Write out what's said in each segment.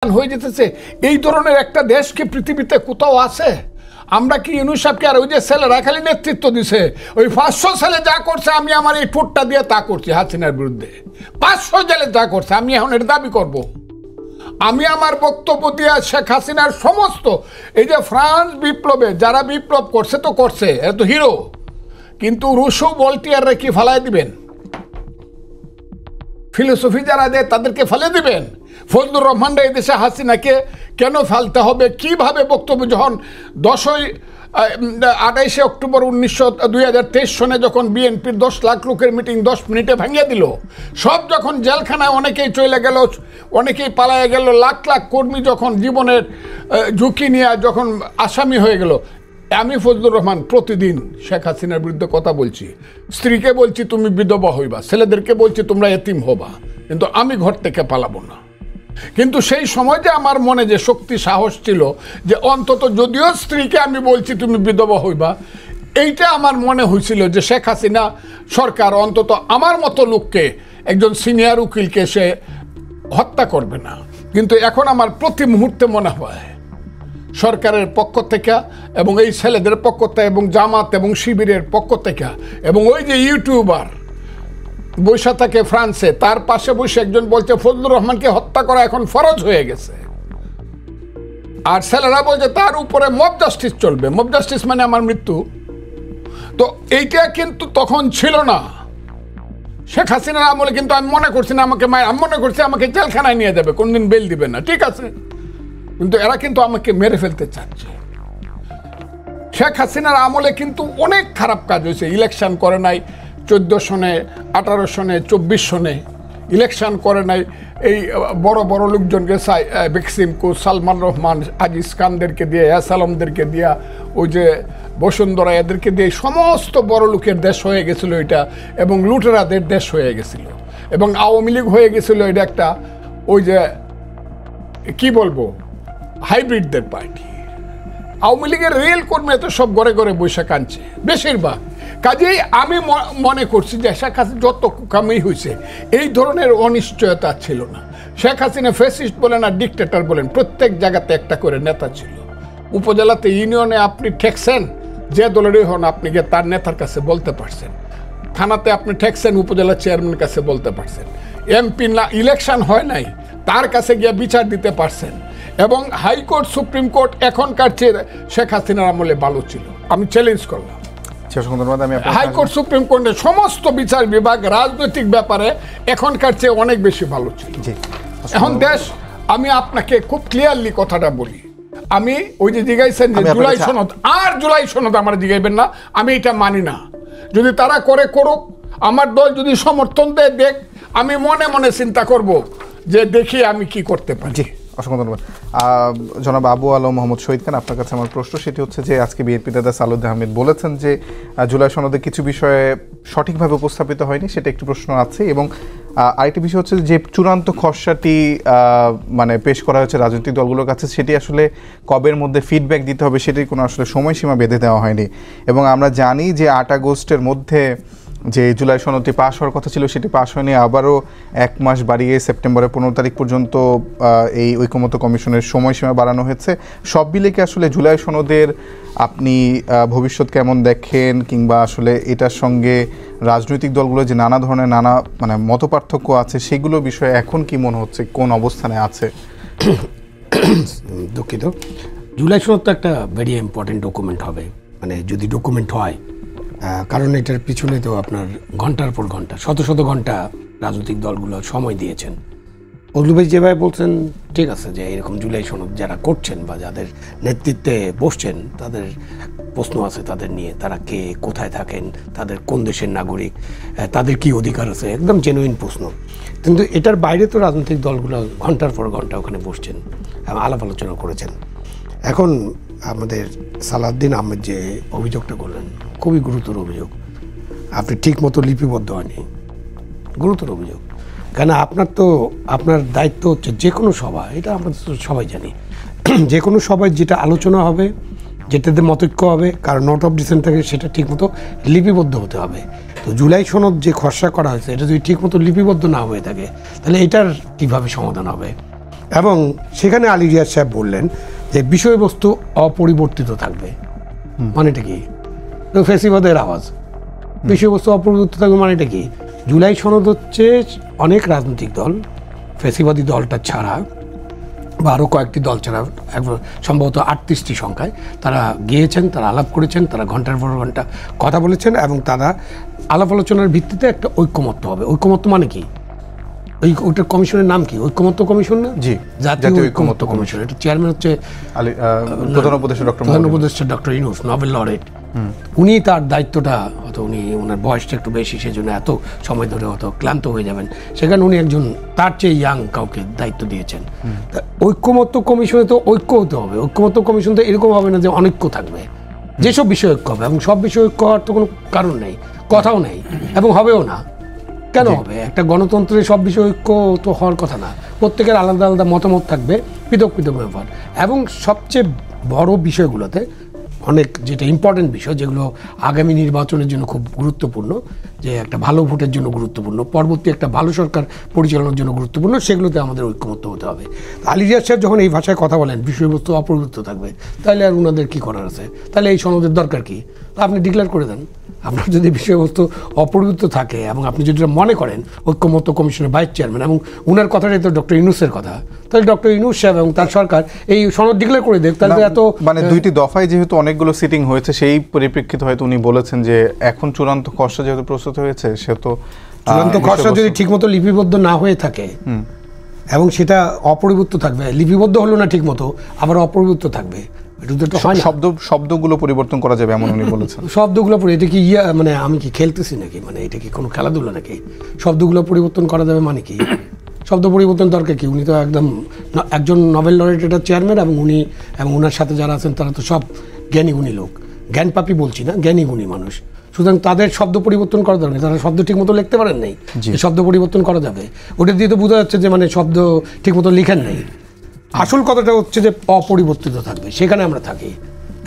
হয়ে যেতেছে। এই ধরনের একটা দেশ কি পৃথিবীতে কোথাও আছে? আমরা কি ইউনূস সাহেবকে আর ওই যে ছেলেরা খালি নেতৃত্ব দিছে, ওই 500 ছেলে যা করছে আমি আমার এই ঠোঁটটা দিয়ে তা করছি হাসিনার বিরুদ্ধে, 500 জেলে যা করছে আমি এখন এর দাবি করব। আমি আমার বক্তব্য দিয়ে শেখ হাসিনার সমস্ত এই যে ফ্রান্স বিপ্লবে যারা বিপ্লব করছে তো করছে, এত হিরো, কিন্তু রুশো ভল্টিয়াররা কি ফালাই দিবেন? ফিলোসফি যারা দেয় তাদেরকে ফেলে দিবেন? ফজলুর রহমানরা এই দেশে হাসিনাকে কেন ফেলতে হবে? কিভাবে বক্তব্য যখন 28 অক্টোবর 2023 সনে যখন বিএনপির 10 লাখ লোকের মিটিং 10 মিনিটে ভেঙে দিল, সব যখন জেলখানায় অনেকেই চলে গেল, অনেকেই পালায় গেল, লাখ লাখ কর্মী যখন জীবনের ঝুঁকি নিয়ে যখন আসামি হয়ে গেল, আমি ফজলুর রহমান প্রতিদিন শেখ হাসিনার বিরুদ্ধে কথা বলছি। স্ত্রীকে বলছি তুমি বিধবা হইবা, ছেলেদেরকে বলছি তোমরা এতিম হবা, কিন্তু আমি ঘর থেকে পালাবো না। কিন্তু সেই সময় যে আমার মনে যে শক্তি সাহস ছিল যে অন্তত যদিও স্ত্রীকে আমি বলছি তুমি বিধবা হইবা, এইটা আমার মনে হয়েছিল যে শেখ হাসিনা সরকার অন্তত আমার মতো লোককে, একজন সিনিয়র উকিলকে সে হত্যা করবে না। কিন্তু এখন আমার প্রতি মুহূর্তে মনে হয় সরকারের পক্ষ থেকে এবং এই ছেলেদের পক্ষ থেকে এবং জামাত এবং শিবিরের পক্ষ থেকে এবং ওই যে ইউটিউবার বৈশা থাকে ফ্রান্সে, তার পাশে বসে একজন বলছে ফজলুর রহমানকে হত্যা করা এখন ফরজ হয়ে গেছে, আর ছেলেরা বলছে তার উপরে মব জাস্টিস চলবে। মব জাস্টিস মানে আমার মৃত্যু। তো এইটা কিন্তু তখন ছিল না শেখ হাসিনার আমলে, কিন্তু আমি মনে করছি না আমাকে আমি মনে করছি আমাকে জেলখানায় নিয়ে যাবে, কোনদিন বেল দিবে না, ঠিক আছে, কিন্তু এরা কিন্তু আমাকে মেরে ফেলতে চাচ্ছে। শেখ হাসিনার আমলে কিন্তু অনেক খারাপ কাজ হয়েছে। ইলেকশন করে নাই 14 সনে, 18 সনে, 24 সনে ইলেকশন করে নাই। এই বড় বড় লোকজনকে বেক্সিমকো, সালমান রহমান, আজিজ খানদেরকে দিয়ে, আসালামদেরকে দিয়া, ওই যে বসুন্ধরা, এদেরকে দিয়ে সমস্ত বড় লোকের দেশ হয়ে গেছিল এটা, এবং লুটেরাদের দেশ হয়ে গেছিল, এবং আওয়ামী লীগ হয়ে গেছিল এটা একটা ওই যে কি বলবো হাইব্রিডদের পার্টি। আওয়ামী লীগের রেল কর্মী তো সব ঘরে ঘরে বৈশাখ আনছে বেশিরভাগ। কাজেই আমি মনে করছি যে শেখ হাসিনা যত কুকামি হয়েছে, এই ধরনের অনিশ্চয়তা ছিল না। শেখ হাসিনা ফ্যাসিস্ট বলেন আর ডিক্টেটর বলেন, প্রত্যেক জায়গাতে একটা করে নেতা ছিল। উপজেলাতে, ইউনিয়নে আপনি ঠেকছেন, যে দলেরই হন আপনি গিয়ে তার নেতার কাছে বলতে পারছেন। থানাতে আপনি ঠেকছেন, উপজেলা চেয়ারম্যানের কাছে বলতে পারছেন। এমপি না ইলেকশন হয় নাই, তার কাছে গিয়ে বিচার দিতে পারছেন। এবং হাইকোর্ট, সুপ্রিম কোর্ট এখনকার চেয়ে শেখ হাসিনার আমলে ভালো ছিল। আমি চ্যালেঞ্জ করলাম হাইকোর্ট, সুপ্রিম কোর্টের সমস্ত বিচার বিভাগ রাজনৈতিক ব্যাপারে এখনকার চেয়ে অনেক বেশি ভালো ছিল। এখন দেশ, আমি আপনাকে খুব ক্লিয়ারলি কথাটা বলি, আমি ওই যে জিজ্ঞাসেন যে জুলাই সনদ, আর জুলাই সনদ আমার জিজ্ঞাসবেন না, আমি এটা মানি না। যদি তারা করে করুক, আমার দল যদি সমর্থন দেয় দেখ, আমি মনে মনে চিন্তা করব যে দেখি আমি কি করতে পারি। অসংখ্য ধন্যবাদ। জনাব আবু আলম মোহাম্মদ শহীদ খান, আপনার কাছে আমার প্রশ্ন সেটি হচ্ছে যে আজকে বিএনপি নেতা সালুদ্দিন আহমেদ বলেছেন যে জুলাই সনদে কিছু বিষয়ে সঠিকভাবে উপস্থাপিত হয়নি, সেটা একটু প্রশ্ন আছে। এবং আরেকটি বিষয় হচ্ছে যে চূড়ান্ত খসড়াটি মানে পেশ করা হয়েছে রাজনৈতিক দলগুলোর কাছে, সেটি আসলে কবের মধ্যে ফিডব্যাক দিতে হবে সেটির কোনো আসলে সময়সীমা বেঁধে দেওয়া হয়নি। এবং আমরা জানি যে 8 আগস্টের মধ্যে যে জুলাই সনদটি পাশ হওয়ার কথা ছিল সেটি পাশ হয়নি, আবারও 1 মাস বাড়িয়ে সেপ্টেম্বরের 15 তারিখ পর্যন্ত এই ঐকমত্য কমিশনের সময়সীমা বাড়ানো হয়েছে। সব মিলে কি আসলে জুলাই সনদের আপনি ভবিষ্যৎ কেমন দেখেন, কিংবা আসলে এটার সঙ্গে রাজনৈতিক দলগুলো যে নানা ধরনের মানে মতপার্থক্য আছে, সেগুলো বিষয়ে এখন কি মনে হচ্ছে, কোন অবস্থানে আছে? দুঃখিত, জুলাই সনদ তো একটা ভেরি ইম্পর্টেন্ট ডকুমেন্ট হবে, মানে যদি ডকুমেন্ট হয়, কারণ এটার পিছনে তো আপনার ঘন্টার পর ঘন্টা, শত শত ঘন্টা রাজনৈতিক দলগুলো সময় দিয়েছেন। ফজলু ভাই যেভাবে বলছেন ঠিক আছে, যে এরকম জুলাই সনদ যারা করছেন বা যাদের নেতৃত্বে বসছেন, তাদের প্রশ্ন আছে তাদের নিয়ে, তারা কে, কোথায় থাকেন, তাদের কোন দেশের নাগরিক, তাদের কি অধিকার আছে, একদম জেনুইন প্রশ্ন। কিন্তু এটার বাইরে তো রাজনৈতিক দলগুলো ঘন্টার পর ঘন্টা ওখানে বসছেন, আলাপ আলোচনা করেছেন। এখন আমাদের সালাউদ্দিন আহমেদ যে অভিযোগটা করলেন, খুবই গুরুতর অভিযোগ। আপনি ঠিক মতো লিপিবদ্ধ হয়নি, গুরুতর অভিযোগ। কেন আপনার দায়িত্ব হচ্ছে যে কোনো সভা, এটা আমরা তো সবাই জানি, যে কোনো সভায় যেটা আলোচনা হবে, যেটাতে মতৈক্য হবে, কারণ নোট অফ ডিসেন্ট থাকে, সেটা ঠিকমতো লিপিবদ্ধ হতে হবে। তো জুলাই সনদ যে খসড়া করা হয়েছে, এটা যদি ঠিকমতো লিপিবদ্ধ না হয়ে থাকে, তাহলে এটার কীভাবে সমাধান হবে? এবং সেখানে আলী রিয়াজ সাহেব বললেন যে বিষয়বস্তু অপরিবর্তিত থাকবে। মানেটা কি? ফেসিবাদের আওয়াজ, বিষয়বস্তু অপরিবর্তিত থাকবে মানেটা কি? জুলাই সনদ হচ্ছে অনেক রাজনৈতিক দল, ফেসিবাদী দলটা ছাড়া বা আরও কয়েকটি দল ছাড়া সম্ভবত 38টি সংখ্যায় তারা গিয়েছেন, তারা আলাপ করেছেন, তারা ঘন্টার পর ঘন্টা কথা বলেছেন এবং তারা আলাপ আলোচনার ভিত্তিতে একটা ঐক্যমত্য হবে। ঐক্যমত্য মানে কি? ওইটার কমিশনের নাম কি? ঐক্যমত্য কমিশন না? জি, জাতীয় ঐক্যমত্য কমিশন। এটা চেয়ারম্যান হচ্ছে প্রধান উপদেষ্টা ডক্টর ইউনূস, নোবেল লরেট। উনি তার দায়িত্বটা, হয়তো উনি ওনার বয়সটা একটু বেশি, সেজন্য এত সময় ধরে হয়তো ক্লান্ত হয়ে যাবেন, সেখানে উনি একজন তার চেয়ে ইয়াং কাউকে দায়িত্ব দিয়েছেন। ঐক্যমত্য কমিশনে তো ঐক্য হতে হবে। ঐক্যমত্য কমিশন তো এরকম হবে না যে অনৈক্য থাকবে, যেসব বিষয় ঐক্য হবে, এবং সব বিষয় ঐক্য হওয়ার তো কোনো কারণ নেই, কথাও নেই, এবং হবেও না। কেন হবে? একটা গণতন্ত্রের সব বিষয় ঐক্য তো হওয়ার কথা না। প্রত্যেকের আলাদা আলাদা মতামত থাকবে, পৃথক পৃথক ব্যাপার। এবং সবচেয়ে বড় বিষয়গুলোতে অনেক যেটা ইম্পর্টেন্ট বিষয়, যেগুলো আগামী নির্বাচনের জন্য খুব গুরুত্বপূর্ণ, যে একটা ভালো ভোটের জন্য গুরুত্বপূর্ণ, পরবর্তী একটা ভালো সরকার পরিচালনার জন্য গুরুত্বপূর্ণ, সেগুলোতে আমাদের ঐক্যমত্য হতে হবে। আলী রিয়াজ সাহেব যখন এই ভাষায় কথা বলেন বিষয়বস্তু অপরিবর্তিত থাকবে, তাহলে আর ওনাদের কী করার আছে? তাহলে এই সনদের দরকার কি? আপনি ডিক্লেয়ার করে দেন। আপনার যদি বিষয়বস্তু অপরিবর্তিত থাকে এবং আপনি যদি মনে করেন ঐক্যমত্য কমিশনের ভাইস চেয়ারম্যান, এবং ওনার কথাটাই তো ডক্টর ইউনূসের কথা, তাহলে ডক্টর ইউনূস সাহেব এবং তার সরকার এই সনদ ডিক্লেয়ার করে দেখ। তাহলে এত মানে দুইটি দফায় যেহেতু অনেকগুলো সিটিং হয়েছে, সেই পরিপ্রেক্ষিতে হয়তো উনি বলেছেন যে এখন চূড়ান্ত খসড়া যেহেতু প্রস্তুত হয়েছে, সেহেতু চূড়ান্ত খসড়া যদি ঠিকমতো লিপিবদ্ধ না হয়ে থাকে এবং সেটা অপরিবর্তিত থাকবে, লিপিবদ্ধ হলো না ঠিকমতো, আবার অপরিবর্তিত থাকবে, শব্দগুলো পরিবর্তন করা যাবে এমন উনি বলেছেন। শব্দগুলো এটা কি মানে আমি কি খেলতেছি নাকি? মানে এটা কি কোনো খেলাধুলা নাকি? শব্দগুলো পরিবর্তন করা যাবে মানে কি? শব্দ পরিবর্তন দরকার কি? উনি তো একজন নোবেল লরেটের চেয়ারম্যান, এবং উনি এবং ওনার সাথে যারা আছেন তারা তো সব জ্ঞানী গুণী লোক। জ্ঞান পাপি বলছি না, জ্ঞানী গুণী মানুষ। সুতরাং তাদের শব্দ পরিবর্তন করা দরকার। তারা শব্দ ঠিক মতো লিখতে পারেন নাই, শব্দ পরিবর্তন করা যাবে। ওটা দিয়ে তো বোঝা যাচ্ছে যে মানে শব্দ ঠিক মতো লিখেন নাই। আসল কথাটা হচ্ছে যে অপরিবর্তিত থাকবে, সেখানে আমরা থাকি।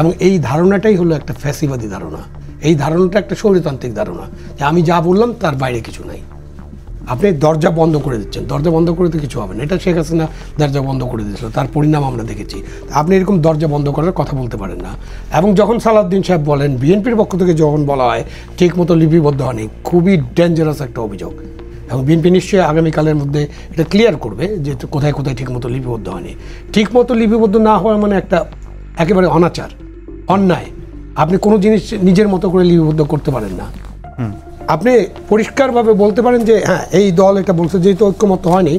এবং এই ধারণাটাই হলো একটা ফ্যাসিবাদী ধারণা। এই ধারণাটা একটা স্বৈরতান্ত্রিক ধারণা, যে আমি যা বললাম তার বাইরে কিছু নাই। আপনি দরজা বন্ধ করে দিচ্ছেন, দরজা বন্ধ করে তো কিছু হবে না। এটা শেখ হাসিনা দরজা বন্ধ করে দিয়েছিল, তার পরিণাম আমরা দেখেছি। আপনি এরকম দরজা বন্ধ করার কথা বলতে পারেন না। এবং যখন সালাউদ্দিন সাহেব বলেন, বিএনপির পক্ষ থেকে যখন বলা হয় ঠিক মতো লিপিবদ্ধ হয়নি, খুবই ডেঞ্জারাস একটা অভিযোগ। এবং বিএনপি নিশ্চয়ই আগামীকালের মধ্যে এটা ক্লিয়ার করবে যে কোথায় কোথায় ঠিকমতো লিপিবদ্ধ হয়নি। ঠিকমতো লিপিবদ্ধ না হওয়া মানে একটা একেবারে অনাচার, অন্যায়। আপনি কোনো জিনিস নিজের মতো করে লিপিবদ্ধ করতে পারেন না। আপনি পরিষ্কারভাবে বলতে পারেন যে হ্যাঁ, এই দল এটা বলছে, যেহেতু ঐক্যমত্য হয়নি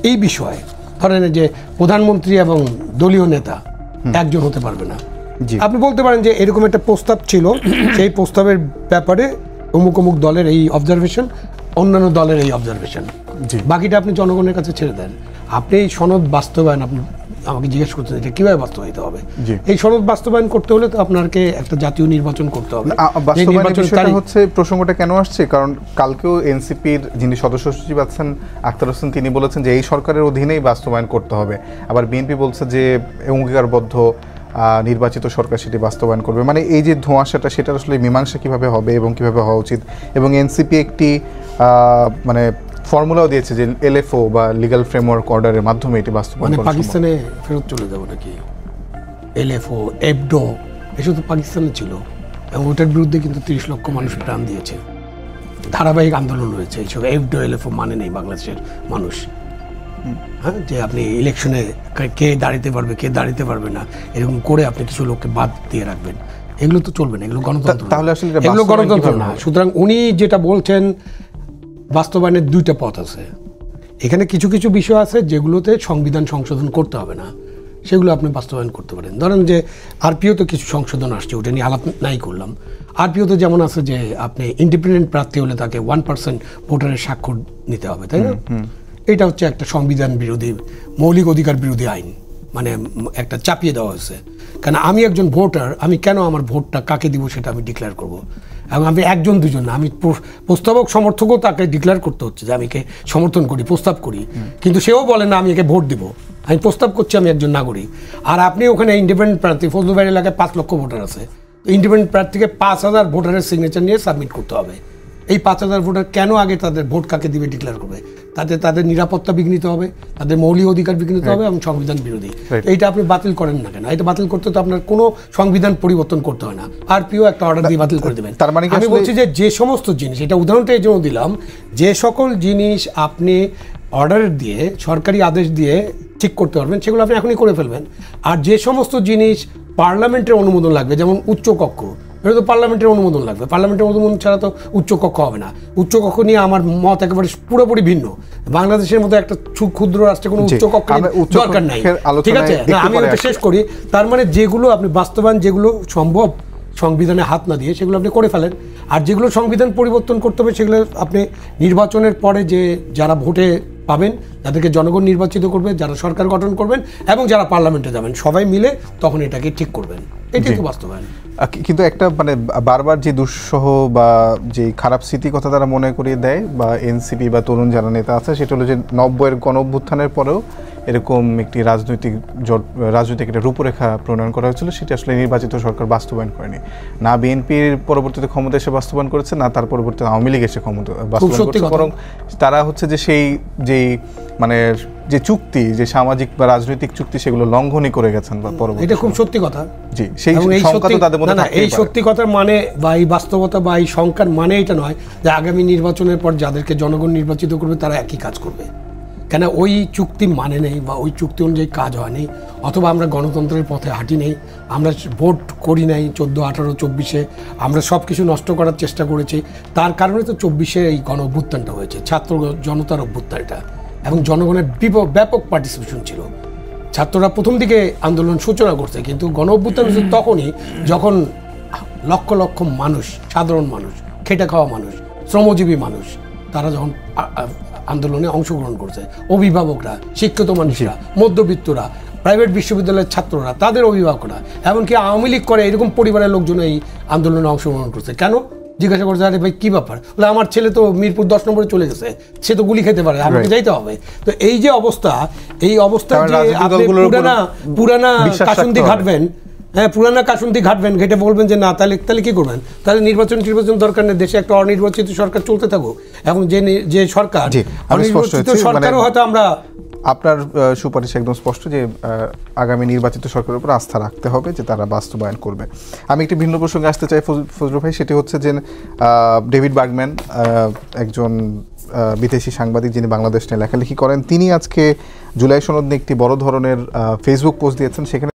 এই বিষয়ে, ধরেন যে প্রধানমন্ত্রী এবং দলীয় নেতা একজন হতে পারবে না। আপনি বলতে পারেন যে এরকম একটা প্রস্তাব ছিল, সেই প্রস্তাবের ব্যাপারে অমুক অমুক দলের এই অবজারভেশন, অন্যান্য দলের এই অবজারভেশন, বাকিটা আপনি জনগণের কাছে ছেড়ে দেন। আপনি এই সনদ বাস্তবায়ন, আপনি আমাকে জিজ্ঞেস করছেন এটা কীভাবে বাস্তবায়িত হবে। এই সনদ বাস্তবায়ন করতে হলে তো আপনাকে একটা জাতীয় নির্বাচন করতে হবে। হচ্ছে প্রসঙ্গটা কেন আসছে, কারণ কালকেও এনসিপির যিনি সদস্য সচিব আছেন আখতার হোসেন, তিনি বলেছেন যে এই সরকারের অধীনেই বাস্তবায়ন করতে হবে। আবার বিএনপি বলছে যে অঙ্গীকারবদ্ধ নির্বাচিত সরকার সেটি বাস্তবায়ন করবে। মানে এই যে ধোঁয়াশাটা, সেটা আসলে মীমাংসা কিভাবে হবে এবং কিভাবে হওয়া উচিত। এবং এনসিপি একটি মানে ফর্মুলাও দিয়েছে যে এলএফও বা লিগ্যাল ফ্রেমওয়ার্ক অর্ডারের মাধ্যমে এটি বাস্তবায়ন করা। পাকিস্তানে ফেরত চলে যাব নাকি? এলএফও, এবডো, এসব তো পাকিস্তানে ছিল, এবং ওটার বিরুদ্ধে কিন্তু 30 লক্ষ মানুষ প্রাণ দিয়েছে। ধারাবাহিক আন্দোলন হয়েছে। এইসব এবডো এলএফও মানে নেই বাংলাদেশের মানুষ। হ্যাঁ, যে আপনি ইলেকশনে কে দাঁড়াতে পারবে, কে দাঁড়াতে পারবে না, এরকম করে আপনি কিছু লোককে বাদ দিয়ে রাখবেন, এগুলো তো চলবে না। এগুলো গণতন্ত্র, তাহলে আসলে এগুলো গণতন্ত্র না। সুতরাং উনি যেটা বলছেন, বাস্তবায়নের দুইটা পথ আছে। এখানে কিছু কিছু বিষয় আছে যেগুলোতে সংবিধান সংশোধন করতে হবে না, সেগুলো আপনি বাস্তবায়ন করতে পারেন। ধরেন যে আরপিওতে কিছু সংশোধন আসছে, ওটা নিয়ে আলাপ নাই করলাম। আরপিওতে যেমন আছে যে আপনি ইন্ডিপেন্ডেন্ট প্রার্থী হলে তাকে 1% ভোটারের স্বাক্ষর নিতে হবে, তাই না? এটা হচ্ছে একটা সংবিধান বিরোধী, মৌলিক অধিকার বিরোধী আইন, মানে একটা চাপিয়ে দেওয়া হয়েছে। কারণ আমি একজন ভোটার, আমি কেন আমার ভোটটা কাকে দিব সেটা আমি ডিক্লেয়ার করব। এবং আমি একজন দুজন না, আমি প্রস্তাবক সমর্থকও তাকে ডিক্লেয়ার করতে হচ্ছে যে আমি একে সমর্থন করি, প্রস্তাব করি, কিন্তু সেও বলে না আমি একে ভোট দিব, আমি প্রস্তাব করছি আমি একজন নাগরিক। আর আপনি ওখানে ইন্ডিপেন্ডেন্ট প্রার্থী, ফজলুবাড়ি এলাকায় 5 লক্ষ ভোটার আছে, তো ইন্ডিপেন্ডেন্ট প্রার্থীকে 5,000 ভোটারের সিগনেচার নিয়ে সাবমিট করতে হবে। এই 5,000 ভোটার কেন আগে তাদের ভোট কাকে দিবে ডিক্লেয়ার করবে? তাতে তাদের নিরাপত্তা বিঘ্নিত হবে, তাদের মৌলিক অধিকার বিঘ্নিত হবে এবং সংবিধান বিরোধী। এইটা আপনি বাতিল করেন না কেন? এটা বাতিল করতে তো আপনার কোনো সংবিধান পরিবর্তন করতে হয় না, আরপিও একটা অর্ডার দিয়ে বাতিল করে দেবেন। তার মানে আমি বলছি যে সমস্ত জিনিস, এটা উদাহরণটা এই জন্য দিলাম, যে সকল জিনিস আপনি অর্ডার দিয়ে সরকারি আদেশ দিয়ে ঠিক করতে পারবেন সেগুলো আপনি এখনই করে ফেলবেন। আর যে সমস্ত জিনিস পার্লামেন্টের অনুমোদন লাগবে, যেমন উচ্চকক্ষ, এটা তো পার্লামেন্টের অনুমোদন লাগবে, পার্লামেন্টের অনুমোদন ছাড়া তো উচ্চকক্ষ হবে না। উচ্চকক্ষ নিয়ে আমার মত একেবারে পুরোপুরি ভিন্ন। বাংলাদেশের মতো একটা ক্ষুদ্র রাষ্ট্রে কোনো উচ্চকক্ষের দরকার নাই, ঠিক আছে? না, আমি ওটা শেষ করি। তার মানে যেগুলো আপনি বাস্তবায়ন, যেগুলো সম্ভব সংবিধানে হাত না দিয়ে, সেগুলো আপনি করে ফেলেন। আর যেগুলো সংবিধান পরিবর্তন করতে হবে সেগুলো আপনি নির্বাচনের পরে যে যারা ভোটে পাবেন যাদেরকে জনগণ নির্বাচিত করবে, যারা সরকার গঠন করবেন এবং যারা পার্লামেন্টে যাবেন, সবাই মিলে তখন এটাকে ঠিক করবেন। এটাই তো বাস্তবায়ন। কিন্তু একটা মানে বারবার যে দুঃসহ বা যে খারাপ স্মৃতি কথা তারা মনে করিয়ে দেয় বা এনসিপি বা তরুণ যারা নেতা আছে, সেটা হলো যে 90-এর গণঅভ্যুত্থানের পরেও এরকম একটি রাজনৈতিক একটা রূপরেখা প্রণয়ন করা হয়েছিল, সেটি আসলে নির্বাচিত সরকার বাস্তবায়ন করেনি। না বিএনপির পরবর্তীতে ক্ষমতা এসে বাস্তবায়ন করেছে, না তার পরবর্তীতে আওয়ামী লীগ এসে ক্ষমতা বাস্তবায়ন করেছে, বরং তারা হচ্ছে যে সেই যেই মানে যে চুক্তি, যে সামাজিক বা রাজনৈতিক চুক্তি, সেগুলো লঙ্ঘনই করে গেছেন বা পরবর্তী। এটা খুব সত্যি কথা। জি, সেই সংখ্যা তো তাদের মধ্যে এই সত্যি কথার মানে বা এই বাস্তবতা বা এই সংখ্যার মানে এটা নয় যে আগামী নির্বাচনের পর যাদেরকে জনগণ নির্বাচিত করবে তারা একই কাজ করবে। কেন ওই চুক্তি মানে নেই বা ওই চুক্তি অনুযায়ী কাজ হয়নি, অথবা আমরা গণতন্ত্রের পথে হাঁটি নেই, আমরা ভোট করি নাই 14, 18, 24-এ আমরা সব কিছু নষ্ট করার চেষ্টা করেছি। তার কারণে তো 24-এ এই গণ অভ্যুত্থানটা হয়েছে, ছাত্র জনতার অভ্যুত্থানটা, এবং জনগণের ব্যাপক পার্টিসিপেশন ছিল। ছাত্ররা প্রথম দিকে আন্দোলন সূচনা করছে, কিন্তু গণ অভ্যুত্থান হচ্ছে তখনই যখন লক্ষ লক্ষ মানুষ, সাধারণ মানুষ, খেটে খাওয়া মানুষ, শ্রমজীবী মানুষ, তারা যখন আন্দোলনে অংশগ্রহণ করছে, অভিভাবকরা, শিক্ষিত মানুষরা, মধ্যবিত্তরা, প্রাইভেট বিশ্ববিদ্যালয়ের ছাত্ররা, তাদের অভিভাবকরা, এমনকি আওয়ামী লীগ করে এরকম পরিবারের লোকজন এই আন্দোলনে অংশগ্রহণ করছে। কেন? জিজ্ঞাসা করছে, আরে ভাই কী ব্যাপার? বলে আমার ছেলে তো মিরপুর 10 নম্বরে চলে গেছে, সে তো গুলি খেতে পারে, আমাকে যাইতে হবে। তো এই যে অবস্থা, এই অবস্থা যে আপনি পুরানা কাসুন্দি ঘাটবেন, হ্যাঁ, পুরানা কাসুন্দি ঘাটবেন, ঘেটে বলবেন যে না, তাহলে কি করবেন? তাহলে নির্বাচন দরকার নেই, দেশে একটা অনির্বাচিত সরকার চলতে থাকুক। এবং যে সরকার অনির্বাচিত সরকারও হয়তো আমরা। আপনার সুপারিশ একদম স্পষ্ট যে আগামী নির্বাচিত সরকারের উপর আস্থা রাখতে হবে, যে তারা বাস্তবায়ন করবে। আমি একটি ভিন্ন প্রসঙ্গে আসতে চাই ফজলুর ভাই, সেটি হচ্ছে যে ডেভিড বার্গম্যান, একজন বিদেশি সাংবাদিক যিনি বাংলাদেশ নিয়ে লেখালেখি করেন, তিনি আজকে জুলাই সনদ নিয়ে একটি বড় ধরনের ফেসবুক পোস্ট দিয়েছেন। সেখানে